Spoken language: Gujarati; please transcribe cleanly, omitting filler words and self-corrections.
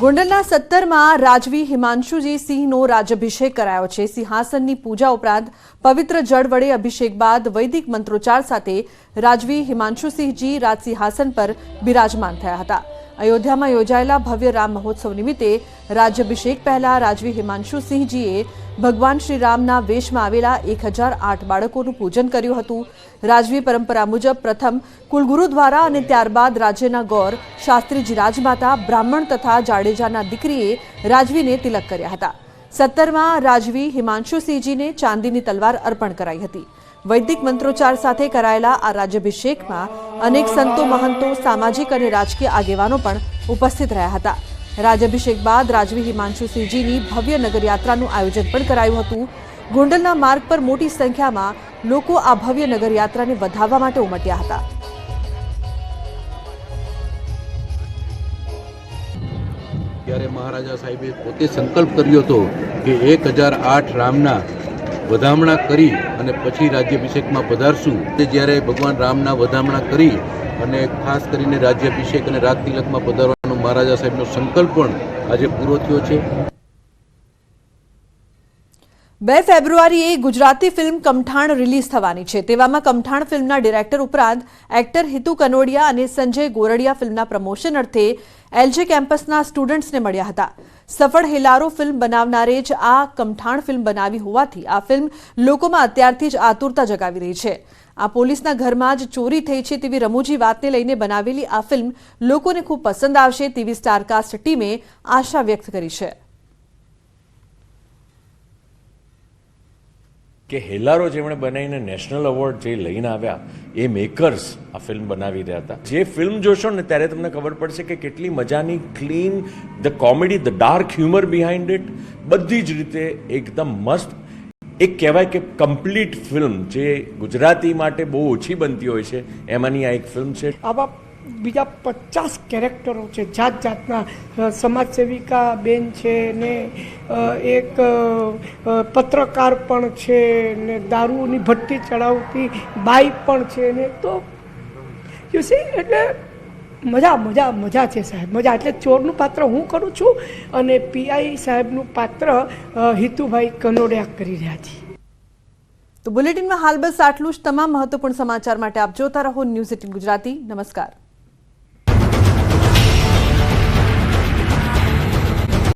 ગોંડલના 17માં રાજવી હિમાંશુજી સિંહનો રાજ્યાભિષેક કરાયો છે। સિંહાસનની પૂજા ઉપરાંત પવિત્ર જળ વડે અભિષેક બાદ વૈદિક મંત્રોચ્ચાર સાથે રાજવી હિમાંશુસિંહજી રાજસિંહાસન પર બિરાજમાન થયા હતા। અયોધ્યામાં યોજાયેલા ભવ્ય રામ મહોત્સવ નિમિત્તે રાજ્યાભિષેક પહેલા રાજવી હિમાંશુસિંહજીએ ભગવાન શ્રી રામના વેશમાં આવેલા 1008 બાળકોનું પૂજન કર્યું હતું। રાજવી પરંપરા મુજબ પ્રથમ કુલગુરુ દ્વારા અને ત્યારબાદ રાજ્યના ગૌર શાસ્ત્રીજી રાજમાતા બ્રાહ્મણ તથા જાડેજાના દીકરીએ રાજવીને તિલક કર્યા હતા। 17માં રાજવી હિમાંશુસિંહજીને ચાંદીની તલવાર અર્પણ કરાઈ હતી। વૈદિક મંત્રોચ્ચાર સાથે કરાયેલા આ રાજ્યાભિષેકમાં અનેક સંતો મહંતો સામાજિક અને રાજકીય આગેવાનો પણ ઉપસ્થિત રહ્યા હતા। રાજ્યાભિષેક બાદ રાજવી હિમાંશુસિંહજીની ભવ્ય નગરયાત્રાનું આયોજન પણ કરાયું હતું। ગોંડલના માર્ગ પર મોટી સંખ્યામાં લોકો આ ભવ્ય નગરયાત્રાને વધાવવા માટે ઉમટ્યા હતા। ત્યારે મહારાજા સાહેબે પોતે સંકલ્પ કર્યો હતો કે 1008 રામના વધામણા કરી અને પછી રાજ્યાભિષેકમાં પધારશું। તે જ્યારે ભગવાન રામના વધામણા કરી અને ખાસ કરીને રાજ્યાભિષેક અને રાજ તિલકમાં પધારવાનો મહારાજા સાહેબનો સંકલ્પ પણ આજે પૂરો થયો છે। 2 ફેબ્રુઆરીએ ગુજરાતી ફિલ્મ કમઠાણ રિલીઝ થવાની છે। તેવામાં કમઠાણ ફિલ્મના ડિરેક્ટર ઉપરાંત એક્ટર હિતુ કનોડિયા અને સંજય ગોરડિયા ફિલ્મના પ્રમોશન અર્થે એલજે કેમ્પસના સ્ટુડન્ટ્સને મળ્યા હતા। સફળ હેલારો ફિલ્મ બનાવનારે જ આ કમઠાણ ફિલ્મ બનાવી હોવાથી આ ફિલ્મ લોકોમાં અત્યારથી જ આતુરતા જગાવી રહી છે। આ પોલીસના ઘરમાં જ ચોરી થઈ છે તેવી રમૂજી વાતને લઈને બનાવેલી આ ફિલ્મ લોકોને ખૂબ પસંદ આવશે તેવી સ્ટારકાસ્ટ ટીમે આશા વ્યક્ત કરી છે। કે હેલારો જેમણે બનાવીને નેશનલ એવોર્ડ જે લઈને આવ્યા એ મેકર્સ આ ફિલ્મ બનાવી રહ્યા હતા। જે ફિલ્મ જોશો ને ત્યારે તમને ખબર પડશે કે કેટલી મજાની clean the comedy the dark humour behind it બધી જ રીતે એકદમ મસ્ત એક કહેવાય કે કમ્પ્લીટ ફિલ્મ જે ગુજરાતી માટે બહુ ઓછી બનતી હોય છે એમાંની આ એક ફિલ્મ છે। આવા બીજા 50 કેરેક્ટરો છે, જાત જાતના સમાજસેવિકા બેન છે ને એક પત્રકાર પણ છે ને દારૂની ભઠ્ઠી ચડાવતી બાઈ પણ છે ને તો યુ સી એટલે મજા છે સાહેબ, મજા। એટલે ચોરનું પાત્ર હું કરું છું અને પીઆઈ સાહેબનું પાત્ર હિતુભાઈ કનોડિયા કરી રહ્યા છે। તો બુલેટિનમાં હાલ બસ આટલું જ। તમામ મહત્વપૂર્ણ સમાચાર માટે આપ જોતા રહો ન્યૂઝ 18 ગુજરાતી। નમસ્કાર।